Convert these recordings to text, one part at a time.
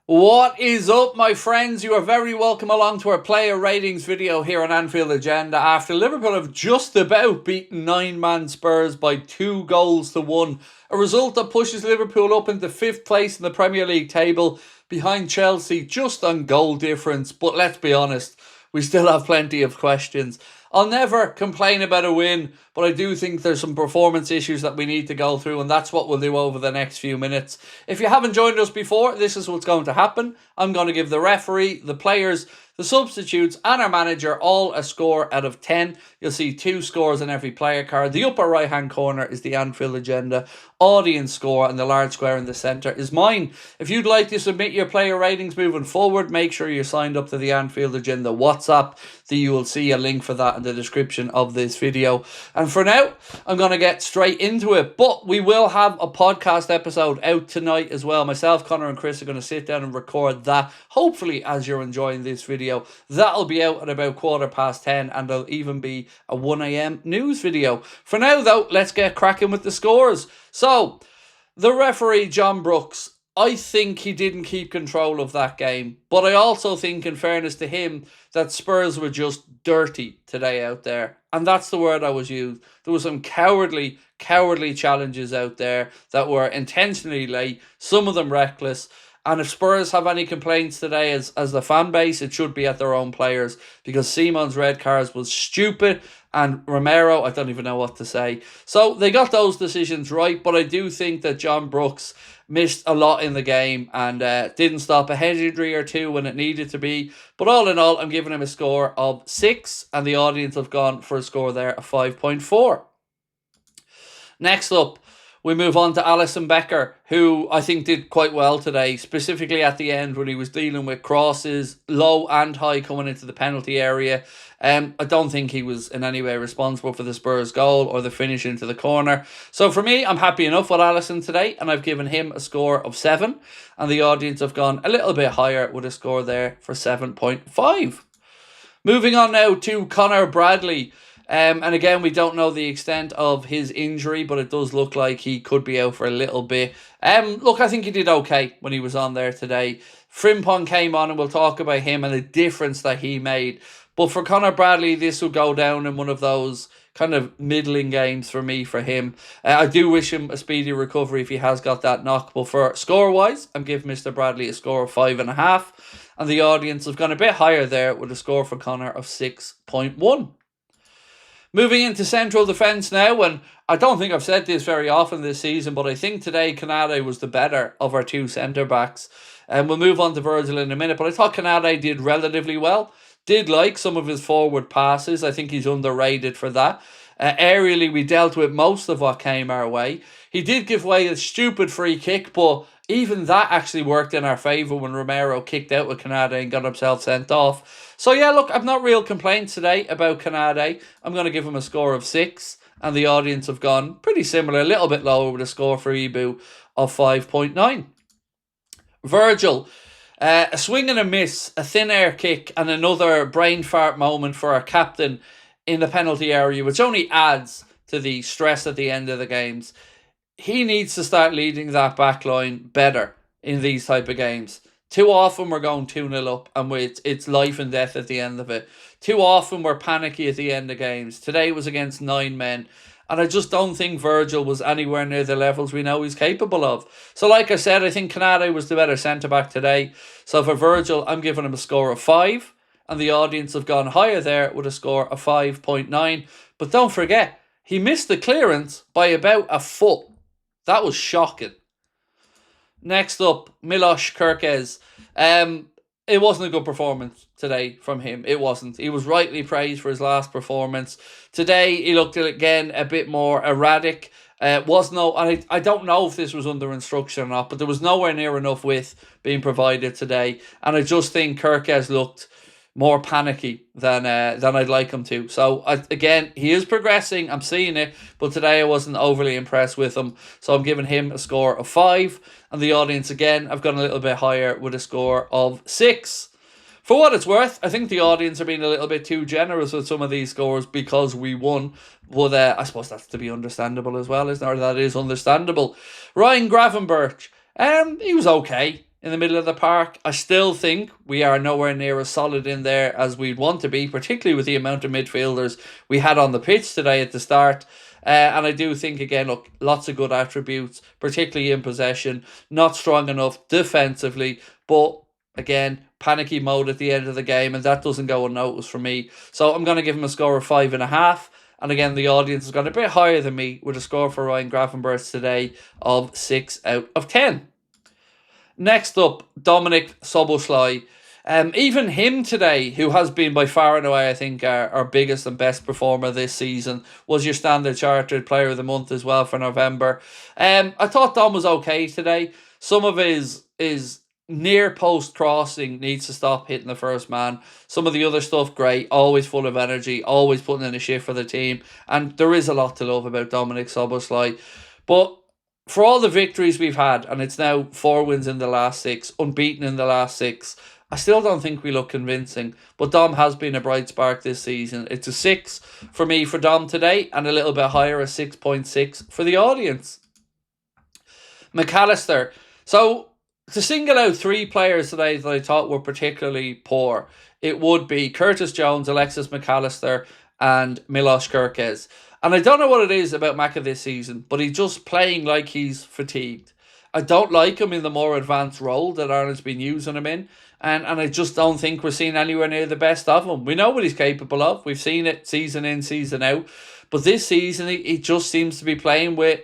What is up, my friends? You are very welcome along to our player ratings video here on Anfield Agenda after Liverpool have just about beaten nine-man Spurs by 2-1. A result that pushes Liverpool up into 5th place in the Premier League table behind Chelsea just on goal difference. But let's be honest, we still have plenty of questions. I'll never complain about a win, but I do think there's some performance issues that we need to go through, and that's what we'll do over the next few minutes. If you haven't joined us before, this is what's going to happen. I'm going to give the referee, the players, the substitutes, and our manager all a score out of 10. You'll see 2 scores on every player card. The upper right-hand corner is the Anfield Agenda audience score, and the large square in the centre is mine. If you'd like to submit your player ratings moving forward, make sure you're signed up to the Anfield Agenda WhatsApp. You will see a link for that in the description of this video. And for now, I'm going to get straight into it. But we will have a podcast episode out tonight as well. Myself, Connor and Chris are going to sit down and record that. Hopefully, as you're enjoying this video, that'll be out at about 10:15, and there'll even be a 1 a.m. news video. For now, though, let's get cracking with the scores. So, the referee, John Brooks, I think he didn't keep control of that game. But I also think, in fairness to him, that Spurs were just dirty today out there. And that's the word I was used. There were some cowardly challenges out there that were intentionally late, some of them reckless. And if Spurs have any complaints today as the fan base, it should be at their own players, because Simon's red cards was stupid, and Romero, I don't even know what to say. So they got those decisions right, but I do think that John Brooks missed a lot in the game and didn't stop a head injury or two when it needed to be. But all in all, I'm giving him a score of 6, and the audience have gone for a score there of 5.4. Next up, we move on to Alisson Becker, who I think did quite well today, specifically at the end when he was dealing with crosses, low and high, coming into the penalty area. I don't think he was in any way responsible for the Spurs goal or the finish into the corner. So for me, I'm happy enough with Alisson today, and I've given him a score of 7. And the audience have gone a little bit higher with a score there for 7.5. Moving on now to Connor Bradley. And again, we don't know the extent of his injury, but it does look like he could be out for a little bit. Look, I think he did okay when he was on there today. Frimpong came on, and we'll talk about him and the difference that he made. But for Connor Bradley, this will go down in one of those kind of middling games for me, for him. I do wish him a speedy recovery if he has got that knock. But for score-wise, I'm giving Mr. Bradley a score of 5.5. And the audience have gone a bit higher there with a score for Connor of 6.1. Moving into central defence now, and I don't think I've said this very often this season, but I think today Canade was the better of our 2 centre-backs. And we'll move on to Virgil in a minute, but I thought Canade did relatively well. Did like some of his forward passes. I think he's underrated for that. Aerially, we dealt with most of what came our way. He did give away a stupid free kick, but even that actually worked in our favour when Romero kicked out with Canade and got himself sent off. So yeah, look, I've not real complaints today about Canade. I'm going to give him a score of 6. And the audience have gone pretty similar, a little bit lower with a score for Ibu of 5.9. Virgil. A swing and a miss, a thin air kick, and another brain fart moment for our captain in the penalty area, which only adds to the stress at the end of the games. He needs to start leading that back line better in these type of games. Too often we're going 2-0 up, and it's life and death at the end of it. Too often we're panicky at the end of games. Today was against 9 men. And I just don't think Virgil was anywhere near the levels we know he's capable of. So like I said, I think Canade was the better centre-back today. So for Virgil, I'm giving him a score of 5. And the audience have gone higher there with a score of 5.9. But don't forget, he missed the clearance by about a foot. That was shocking. Next up, Milos Kerkez. It wasn't a good performance today from him. It wasn't. He was rightly praised for his last performance. Today, he looked, again, a bit more erratic. I don't know if this was under instruction or not, but there was nowhere near enough width being provided today. And I just think Kerkez looked more panicky than I'd like him to. So, again, he is progressing. I'm seeing it. But today, I wasn't overly impressed with him. So, I'm giving him a score of 5. And the audience, again, I've gone a little bit higher with a score of 6. For what it's worth, I think the audience are being a little bit too generous with some of these scores because we won. But I suppose that's to be understandable as well, isn't it? Or that is understandable. Ryan Gravenberch, he was okay in the middle of the park. I still think we are nowhere near as solid in there as we'd want to be, particularly with the amount of midfielders we had on the pitch today at the start. And I do think, again, look, lots of good attributes, particularly in possession. Not strong enough defensively, but again, panicky mode at the end of the game, and that doesn't go unnoticed for me. So I'm going to give him a score of 5.5. And again, the audience has gone a bit higher than me with a score for Ryan Gravenberch today of 6 out of 10. Next up, Dominic Szoboszlai. Even him today, who has been by far and away, I think, our biggest and best performer this season, was your Standard Chartered Player of the Month as well for November. I thought Dom was okay today. Some of his near post crossing needs to stop hitting the first man. Some of the other stuff, great. Always full of energy. Always putting in a shift for the team. And there is a lot to love about Dominic Szoboszlai. But for all the victories we've had, and it's now 4 wins in the last 6, unbeaten in the last 6, I still don't think we look convincing. But Dom has been a bright spark this season. It's a 6 for me for Dom today, and a little bit higher, a 6.6 for the audience. McAllister. So, to single out 3 players today that I thought were particularly poor, it would be Curtis Jones, Alexis McAllister, and Milos Kerkez. And I don't know what it is about Macca this season, but he's just playing like he's fatigued. I don't like him in the more advanced role that Ireland's been using him in, and I just don't think we're seeing anywhere near the best of him. We know what he's capable of. We've seen it season in, season out. But this season, he just seems to be playing with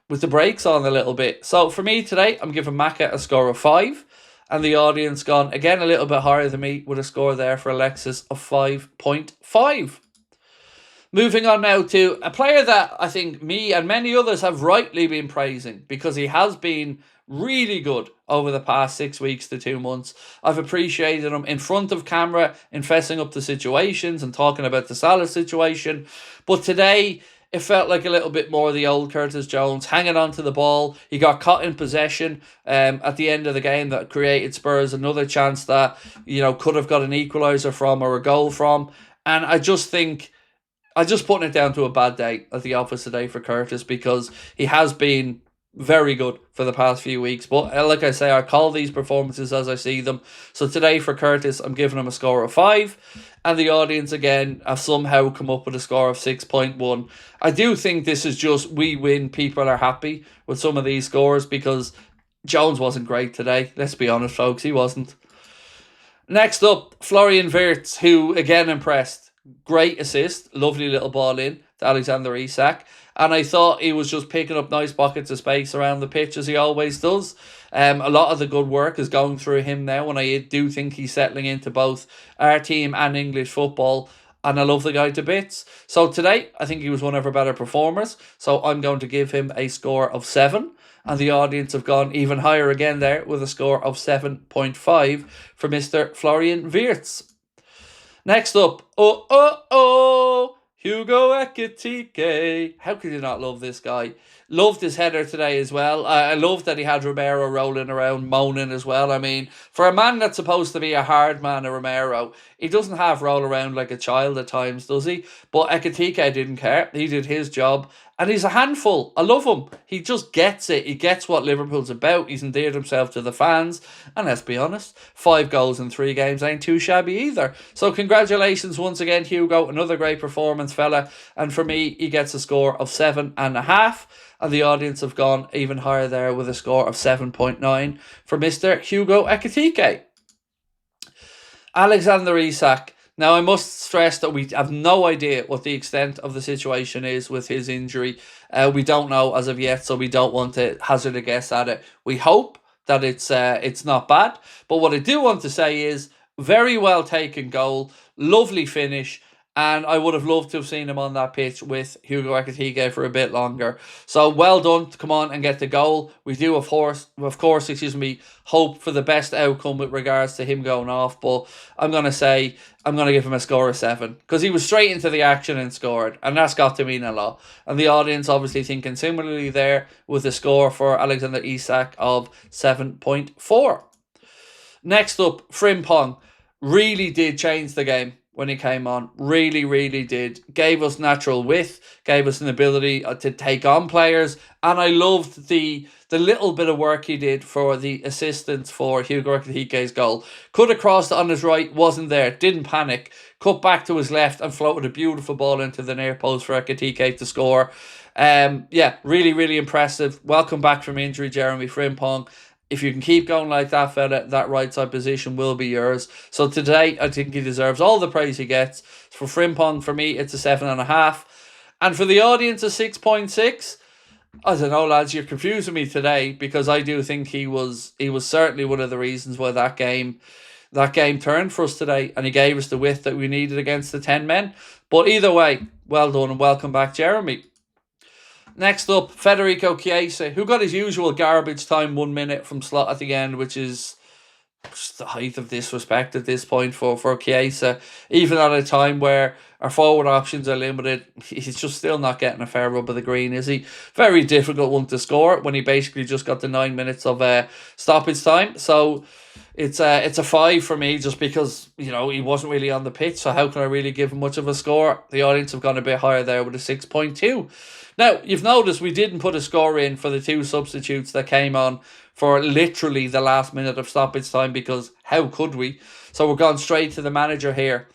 the brakes on a little bit. So for me today, I'm giving Macca a score of 5. And the audience gone, again, a little bit higher than me with a score there for Alexis of 5.5. Moving on now to a player that I think me and many others have rightly been praising because he has been really good over the past 6 weeks to 2 months. I've appreciated him in front of camera, in fessing up the situations and talking about the Salah situation. But today, it felt like a little bit more of the old Curtis Jones, hanging on to the ball. He got caught in possession at the end of the game that created Spurs another chance that, could have got an equaliser from or a goal from. And I just think, I'm just putting it down to a bad day at the office today for Curtis because he has been very good for the past few weeks. But like I say, I call these performances as I see them. So today for Curtis, I'm giving him a score of 5. And the audience, again, have somehow come up with a score of 6.1. I do think this is just we win, people are happy with some of these scores because Jones wasn't great today. Let's be honest, folks, he wasn't. Next up, Florian Wirtz, who again impressed. Great assist, lovely little ball in to Alexander Isak. And I thought he was just picking up nice pockets of space around the pitch as he always does. A lot of the good work is going through him now, and I do think he's settling into both our team and English football. And I love the guy to bits. So today, I think he was one of our better performers. So I'm going to give him a score of 7. And the audience have gone even higher again there with a score of 7.5 for Mr. Florian Wirtz. Next up, HUGO Ekitike. How could you not love this guy? Loved his header today as well. I love that he had Romero rolling around moaning as well. I mean, for a man that's supposed to be a hard man, a Romero, he doesn't half roll around like a child at times, does he? But Ekitike didn't care. He did his job. And he's a handful. I love him. He just gets it. He gets what Liverpool's about. He's endeared himself to the fans. And let's be honest, 5 goals in 3 games ain't too shabby either. So congratulations once again, Hugo. Another great performance, fella. And for me, he gets a score of 7.5. And the audience have gone even higher there with a score of 7.9 for Mr. HUGO Ekitike. Alexander Isak. Now, I must stress that we have no idea what the extent of the situation is with his injury. We don't know as of yet, so we don't want to hazard a guess at it. We hope that it's not bad. But what I do want to say is, very well taken goal, lovely finish, and I would have loved to have seen him on that pitch with HUGO Ekitike for a bit longer. So well done to come on and get the goal. We do, of course, hope for the best outcome with regards to him going off. But I'm going to give him a score of 7 because he was straight into the action and scored. And that's got to mean a lot. And the audience obviously thinking similarly there with a score for Alexander Isak of 7.4. Next up, FRIMPONG really did change the game. when he came on. Really, really did. Gave us natural width, gave us an ability to take on players, and I loved the little bit of work he did for the assistance for HUGO Ekitike's goal. Could have crossed on his right, wasn't there, didn't panic, cut back to his left and floated a beautiful ball into the near post for Ekitike to score. Yeah, really, really impressive. Welcome back from injury, Jeremy Frimpong. If you can keep going like that, fella, that right side position will be yours. So today, I think he deserves all the praise he gets. For Frimpong, for me, it's a 7.5. And for the audience, a 6.6. I don't know, lads, you're confusing me today, because I do think he was certainly one of the reasons why that game turned for us today, and he gave us the width that we needed against the 10 men. But either way, well done and welcome back, Jeremy. Next up, Federico Chiesa, who got his usual garbage time 1 minute from slot at the end, which is just the height of disrespect at this point for Chiesa. Even at a time where our forward options are limited, he's just still not getting a fair rub of the green, is he? Very difficult one to score when he basically just got the 9 minutes of stoppage time. So it's a 5 for me, just because, you know, he wasn't really on the pitch. So how can I really give him much of a score? The audience have gone a bit higher there with a 6.2. Now, you've noticed we didn't put a score in for the 2 substitutes that came on for literally the last minute of stoppage time, because how could we? So we're going straight to the manager here.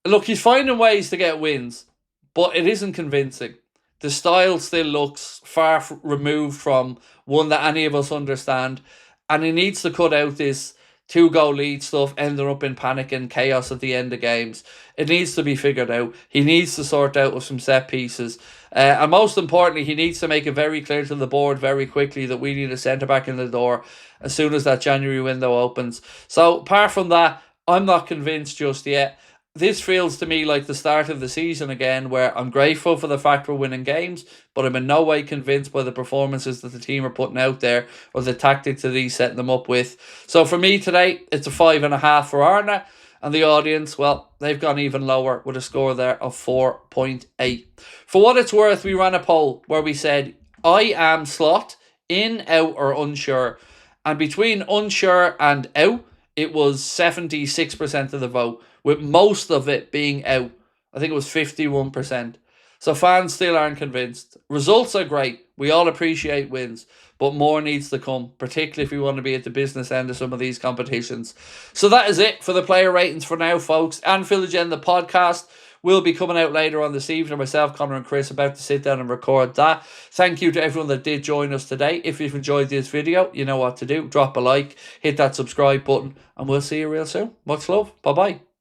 Look, he's finding ways to get wins, but it isn't convincing. The style still looks far removed from one that any of us understand, and he needs to cut out this 2-goal lead stuff, ending up in panic and chaos at the end of games. It needs to be figured out. He needs to sort out with some set pieces. And most importantly, he needs to make it very clear to the board very quickly that we need a centre-back in the door as soon as that January window opens. So apart from that, I'm not convinced just yet. This feels to me like the start of the season again, where I'm grateful for the fact we're winning games, but I'm in no way convinced by the performances that the team are putting out there or the tactics that he's setting them up with. So for me today, it's a 5.5 for Arna. And the audience, well, they've gone even lower with a score there of 4.8. For what it's worth, we ran a poll where we said, I am slot, in, out, or unsure. And between unsure and out, it was 76% of the vote, with most of it being out. I think it was 51%. So fans still aren't convinced. Results are great. We all appreciate wins, but more needs to come, particularly if we want to be at the business end of some of these competitions. So that is it for the player ratings for now, folks. Anfield Agenda podcast will be coming out later on this evening. Myself, Connor and Chris about to sit down and record that. Thank you to everyone that did join us today. If you've enjoyed this video, you know what to do. Drop a like, hit that subscribe button, and we'll see you real soon. Much love. Bye-bye.